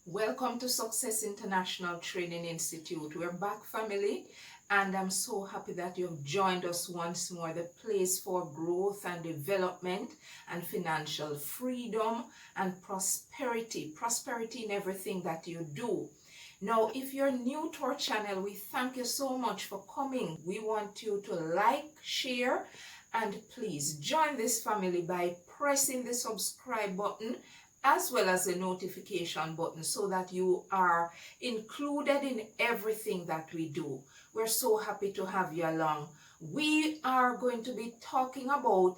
Welcome to Success International Training Institute. We're back, family, and I'm so happy that you've joined us once more. The place for growth and development and financial freedom and prosperity in everything that you do. Now, if you're new to our channel, we thank you so much for coming. We want you to like, share, and please join this family by pressing the subscribe button as well as the notification button so that you are included in everything that we do. We're so happy to have you along. We are going to be talking about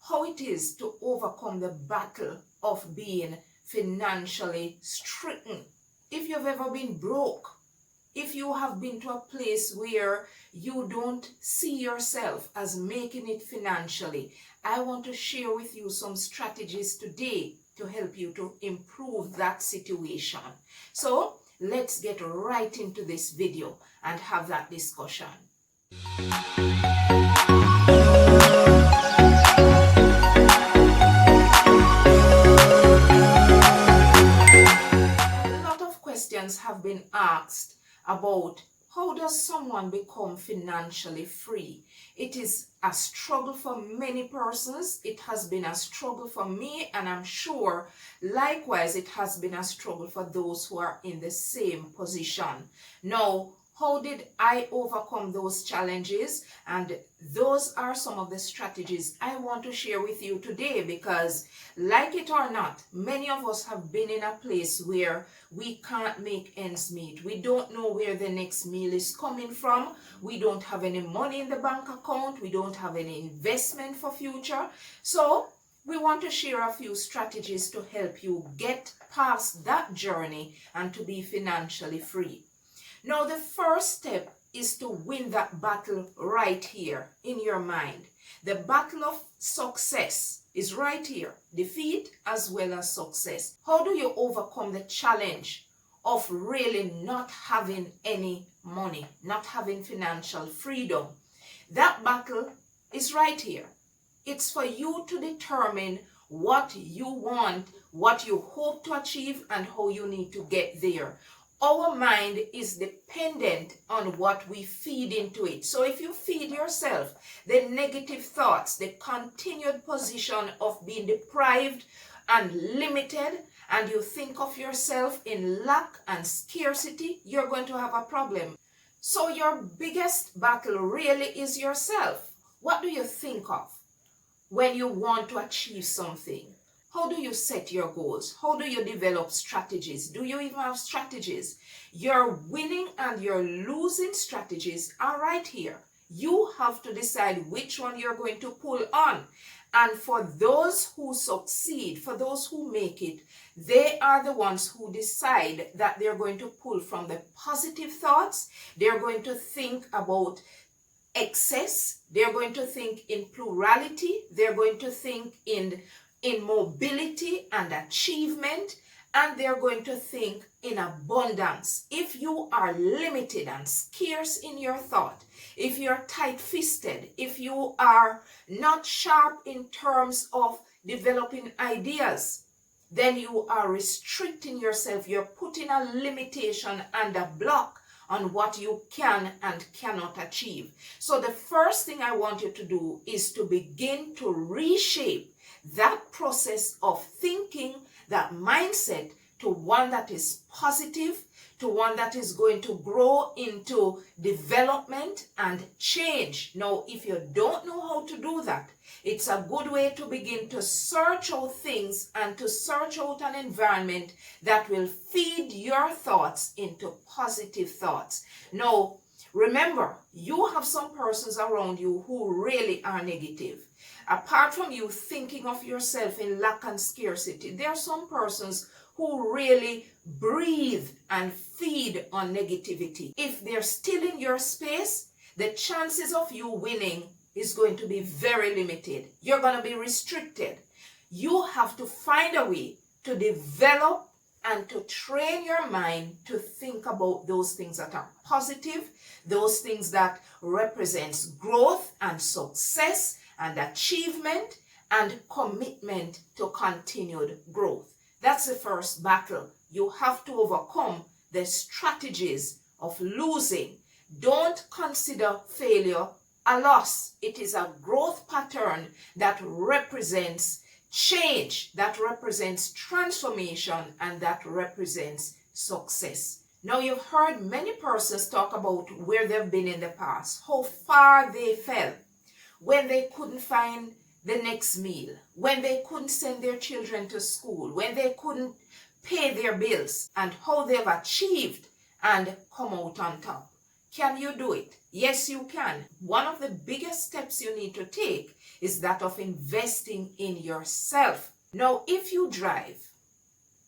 how it is to overcome the battle of being financially stricken. If you've ever been broke, if you have been to a place where you don't see yourself as making it financially, I want to share with you some strategies today to help you to improve that situation. So let's get right into this video and have that discussion. A lot of questions have been asked about how does someone become financially free? It is a struggle for many persons. It has been a struggle for me, and I'm sure likewise it has been a struggle for those who are in the same position. Now, how did I overcome those challenges? And those are some of the strategies I want to share with you today, because like it or not, many of us have been in a place where we can't make ends meet. We don't know where the next meal is coming from. We don't have any money in the bank account. We don't have any investment for future. So we want to share a few strategies to help you get past that journey and to be financially free. Now, the first step is to win that battle right here in your mind. The battle of success is right here. Defeat as well as success. How do you overcome the challenge of really not having any money, not having financial freedom? That battle is right here. It's for you to determine what you want, what you hope to achieve, and how you need to get there. Our mind is dependent on what we feed into it. So if you feed yourself the negative thoughts, the continued position of being deprived and limited, and you think of yourself in lack and scarcity, you're going to have a problem. So your biggest battle really is yourself. What do you think of when you want to achieve something? How do you set your goals? How do you develop strategies? Do you even have strategies? Your winning and your losing strategies are right here. You have to decide which one you're going to pull on. And for those who succeed, for those who make it, they are the ones who decide that they're going to pull from the positive thoughts. They're going to think about excess. They're going to think in plurality. They're going to think in mobility and achievement, and they're going to think in abundance. If you are limited and scarce in your thought, if you're tight-fisted, if you are not sharp in terms of developing ideas, then you are restricting yourself. You're putting a limitation and a block on what you can and cannot achieve. So the first thing I want you to do is to begin to reshape that process of thinking, that mindset, to one that is positive, to one that is going to grow into development and change. Now, if you don't know how to do that, it's a good way to begin to search out things and to search out an environment that will feed your thoughts into positive thoughts. Now, remember, you have some persons around you who really are negative. Apart from you thinking of yourself in lack and scarcity, there are some persons who really breathe and feed on negativity. If they're still in your space, the chances of you winning is going to be very limited. You're going to be restricted. You have to find a way to develop and to train your mind to think about those things that are positive, those things that represents growth and success and achievement and commitment to continued growth. That's the first battle You have to overcome the strategies of losing. Don't consider failure a loss. It is a growth pattern that represents change, that represents transformation, and that represents success. Now, you've heard many persons talk about where they've been in the past, how far they fell, when they couldn't find the next meal, when they couldn't send their children to school, when they couldn't pay their bills, and how they've achieved and come out on top. Can you do it? Yes, you can. One of the biggest steps you need to take is that of investing in yourself. Now, if you drive,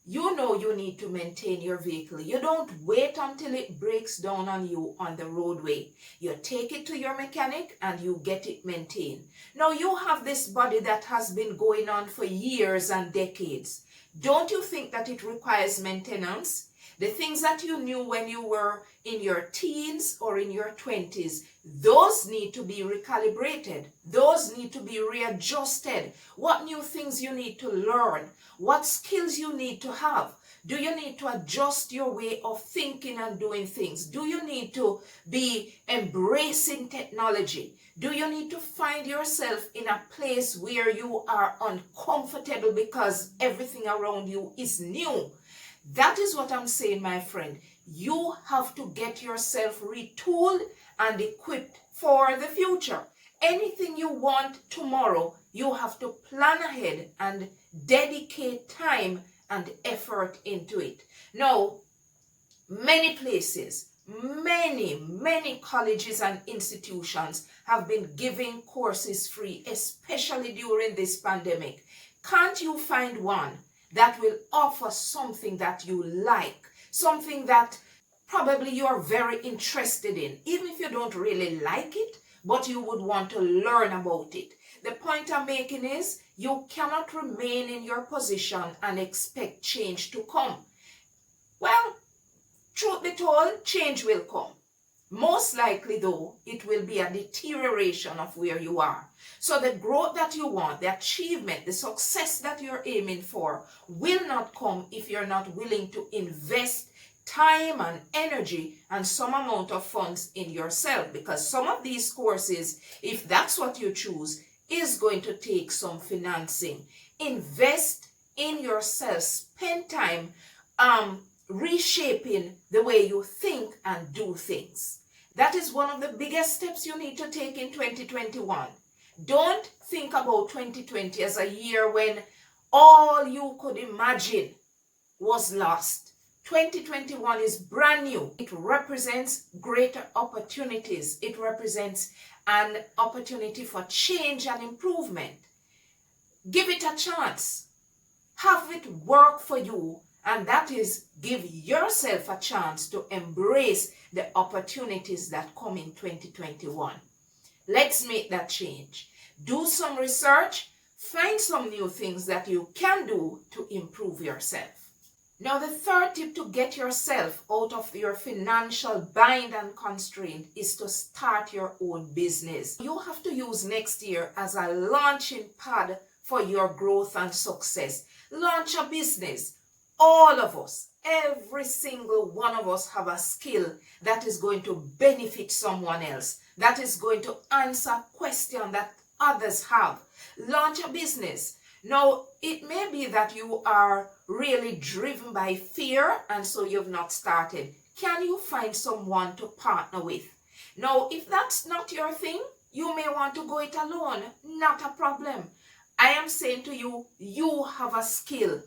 you know you need to maintain your vehicle. You don't wait until it breaks down on you on the roadway. You take it to your mechanic and you get it maintained. Now, you have this body that has been going on for years and decades. Don't you think that it requires maintenance? The things that you knew when you were in your teens or in your 20s, those need to be recalibrated. Those need to be readjusted. What new things you need to learn? What skills you need to have? Do you need to adjust your way of thinking and doing things? Do you need to be embracing technology? Do you need to find yourself in a place where you are uncomfortable because everything around you is new? That is what I'm saying, my friend. You have to get yourself retooled and equipped for the future. Anything you want tomorrow, you have to plan ahead and dedicate time and effort into it. Now, many places, many colleges and institutions have been giving courses free, especially during this pandemic. Can't you find one that will offer something that you like, something that probably you're very interested in, even if you don't really like it, but you would want to learn about it? The point I'm making is you cannot remain in your position and expect change to come. Well, truth be told, change will come. Most likely, though, it will be a deterioration of where you are. So the growth that you want, the achievement, the success that you're aiming for will not come if you're not willing to invest time and energy and some amount of funds in yourself. Because some of these courses, if that's what you choose, is going to take some financing. Invest in yourself. Spend time reshaping the way you think and do things. That is one of the biggest steps you need to take in 2021. Don't think about 2020 as a year when all you could imagine was lost. 2021 is brand new. It represents greater opportunities. It represents an opportunity for change and improvement. Give it a chance. Have it work for you. And that is, give yourself a chance to embrace the opportunities that come in 2021. Let's make that change. Do some research. Find some new things that you can do to improve yourself. Now, the third tip to get yourself out of your financial bind and constraint is to start your own business. You have to use next year as a launching pad for your growth and success. Launch a business. All of us, every single one of us, have a skill that is going to benefit someone else, that is going to answer a question that others have. Launch a business. Now, it may be that you are really driven by fear and so you've not started. Can you find someone to partner with? Now, if that's not your thing, you may want to go it alone. Not a problem. I am saying to you, you have a skill.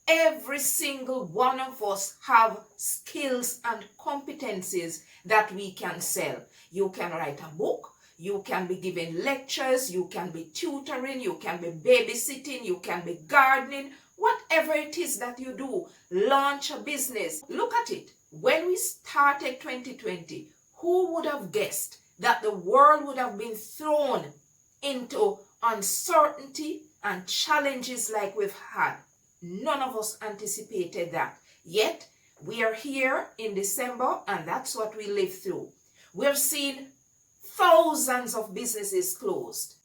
Every single one of us have skills and competencies that we can sell. You can write a book, you can be giving lectures, you can be tutoring, you can be babysitting, you can be gardening, whatever it is that you do. Launch a business. Look at it. When we started 2020, who would have guessed that the world would have been thrown into uncertainty and challenges like we've had? None of us anticipated that. Yet, we are here in December and that's what we lived through. We've seen thousands of businesses closed.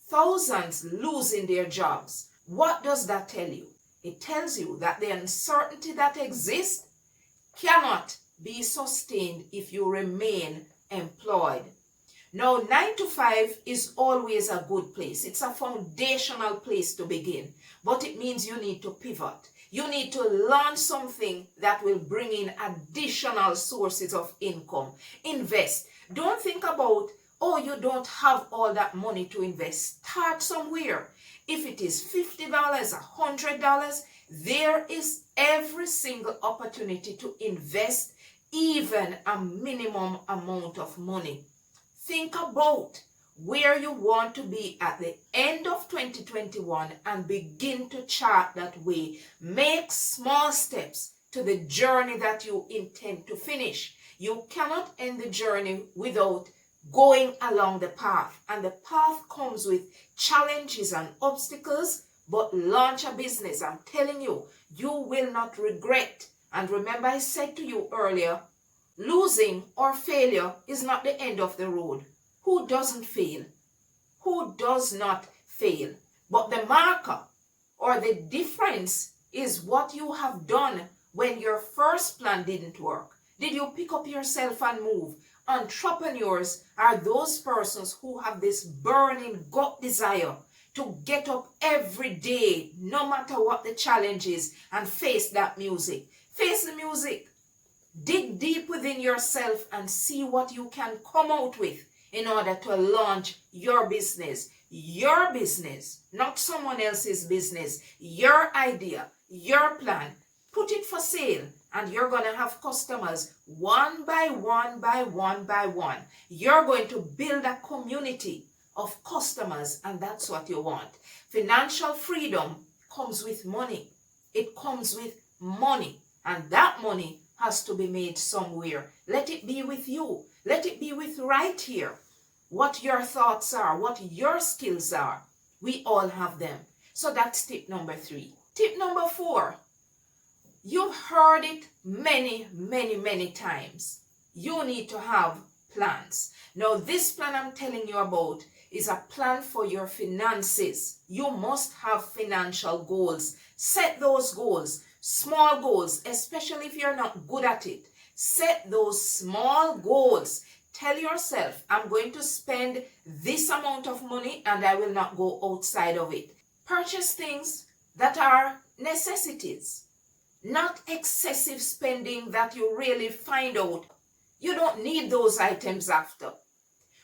Thousands losing their jobs. What does that tell you? It tells you that the uncertainty that exists cannot be sustained if you remain employed. Now, 9 to 5 is always a good place. It's a foundational place to begin, but it means you need to pivot. You need to learn something that will bring in additional sources of income. Invest. Don't think about, oh, you don't have all that money to invest. Start somewhere. If it is $50, $100, there is every single opportunity to invest even a minimum amount of money. Think about where you want to be at the end of 2021 and begin to chart that way. Make small steps to the journey that you intend to finish. You cannot end the journey without going along the path. And the path comes with challenges and obstacles, but launch a business. I'm telling you, you will not regret. And remember, I said to you earlier, losing or failure is not the end of the road. Who doesn't fail? Who does not fail? But the marker or the difference is what you have done when your first plan didn't work. Did you pick up yourself and move? Entrepreneurs are those persons who have this burning gut desire to get up every day, no matter what the challenge is, and face that music. Face the music. Dig deep within yourself and see what you can come out with in order to launch your business. Your business, not someone else's business. Your idea, your plan. Put it for sale, and you're going to have customers one by one by one by one. You're going to build a community of customers, and that's what you want. Financial freedom comes with money. It comes with money, and that money has to be made somewhere. Let it be with you. Let it be with right here. What your thoughts are, what your skills are. We all have them. So that's tip number 3. Tip number 4. You've heard it many times. You need to have plans. Now, this plan I'm telling you about is a plan for your finances. You must have financial goals. Set those goals. Small goals, especially if you're not good at it. Set those small goals. Tell yourself, I'm going to spend this amount of money and I will not go outside of it. Purchase things that are necessities, not excessive spending that you really find out you don't need those items after.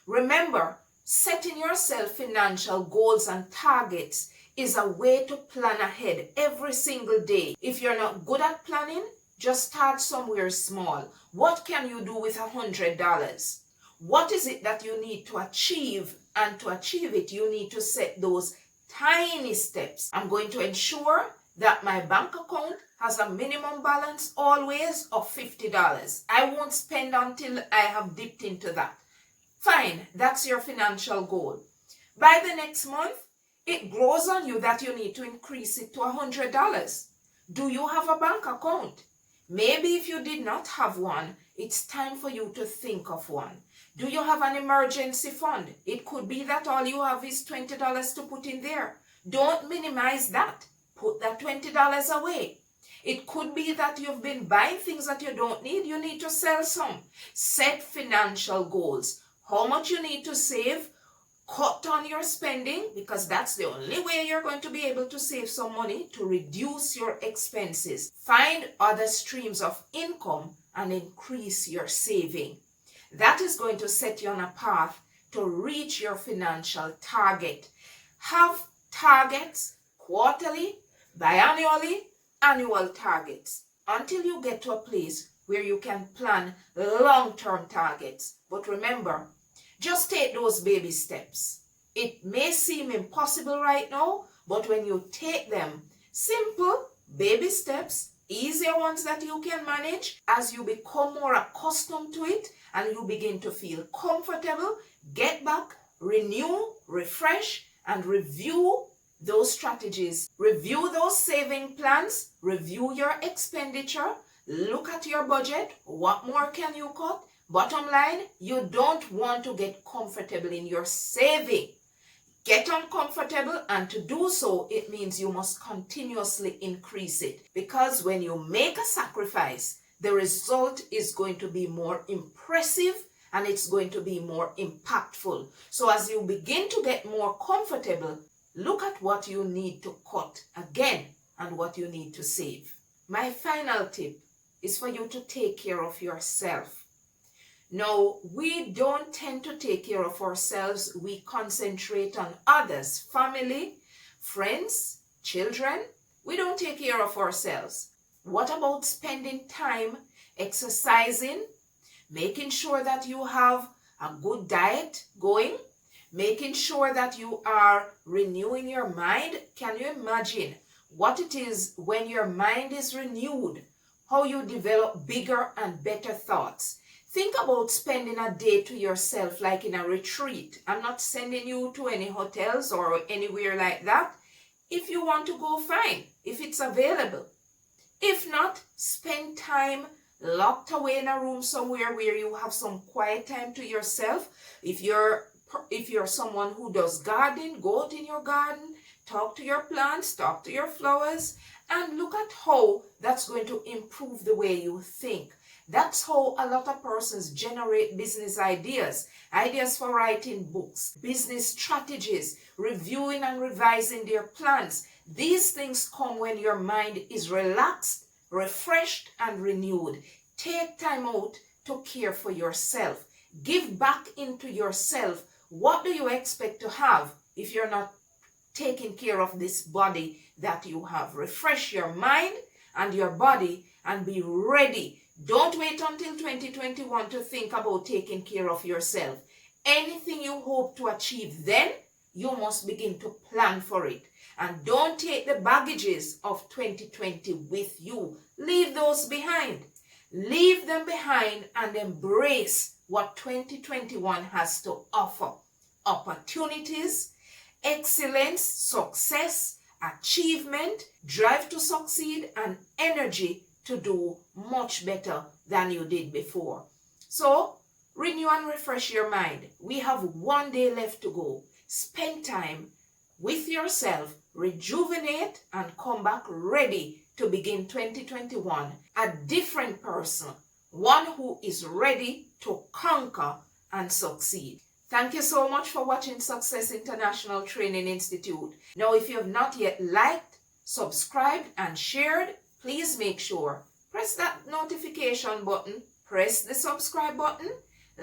Remember, setting yourself financial goals and targets is a way to plan ahead every single day. If you're not good at planning, just start somewhere small. What can you do with $100? What is it that you need to achieve? And to achieve it, you need to set those tiny steps. I'm going to ensure that my bank account has a minimum balance always of $50. I won't spend until I have dipped into that. Fine, that's your financial goal. By the next month, it grows on you that you need to increase it to $100. Do you have a bank account? Maybe if you did not have one, it's time for you to think of one. Do you have an emergency fund? It could be that all you have is $20 to put in there. Don't minimize that. Put that $20 away. It could be that you've been buying things that you don't need. You need to sell some. Set financial goals. How much you need to save. Cut on your spending, because that's the only way you're going to be able to save some money to reduce your expenses. Find other streams of income and increase your saving. That is going to set you on a path to reach your financial target. Have targets quarterly, biannually, annual targets until you get to a place where you can plan long-term targets. But remember, just take those baby steps. It may seem impossible right now, but when you take them, simple baby steps, easier ones that you can manage, as you become more accustomed to it and you begin to feel comfortable, get back, renew, refresh, and review those strategies. Review those saving plans, review your expenditure, look at your budget. What more can you cut? Bottom line, you don't want to get comfortable in your saving. get uncomfortable, and to do so, it means you must continuously increase it. Because when you make a sacrifice, the result is going to be more impressive and it's going to be more impactful. So as you begin to get more comfortable, look at what you need to cut again and what you need to save. My final tip is for you to take care of yourself. Now, we don't tend to take care of ourselves. We concentrate on others, family, friends, children. We don't take care of ourselves. What about spending time exercising, making sure that you have a good diet going, making sure that you are renewing your mind? Can you imagine what it is when your mind is renewed, how you develop bigger and better thoughts? Think about spending a day to yourself, like in a retreat. I'm not sending you to any hotels or anywhere like that. If you want to go, fine, if it's available. If not, spend time locked away in a room somewhere where you have some quiet time to yourself. If you're someone who does gardening, go out in your garden, talk to your plants, talk to your flowers, and look at how that's going to improve the way you think. That's how a lot of persons generate business ideas for writing books, business strategies, reviewing and revising their plans. These things come when your mind is relaxed, refreshed, and renewed. Take time out to care for yourself. Give back into yourself. What do you expect to have if you're not taking care of this body that you have? Refresh your mind and your body and be ready. Don't wait until 2021 to think about taking care of yourself. Anything you hope to achieve then, you must begin to plan for it. And don't take the baggages of 2020 with you. Leave those behind. Leave them behind and embrace what 2021 has to offer. Opportunities, excellence, success, achievement, drive to succeed, and energy to do much better than you did before. So, renew and refresh your mind. We have one day left to go. Spend time with yourself, rejuvenate, and come back ready to begin 2021 a different person, one who is ready to conquer and succeed. Thank you so much for watching Success International Training Institute. Now, if you have not yet liked, subscribed, and shared, please make sure, press that notification button, press the subscribe button,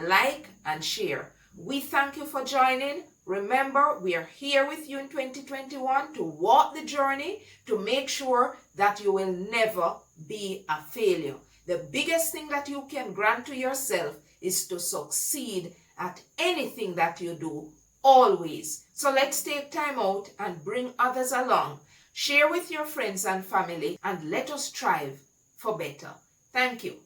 like, and share. We thank you for joining. Remember, we are here with you in 2021 to walk the journey to make sure that you will never be a failure. The biggest thing that you can grant to yourself is to succeed at anything that you do, always. So let's take time out and bring others along. Share with your friends and family and let us strive for better. Thank you.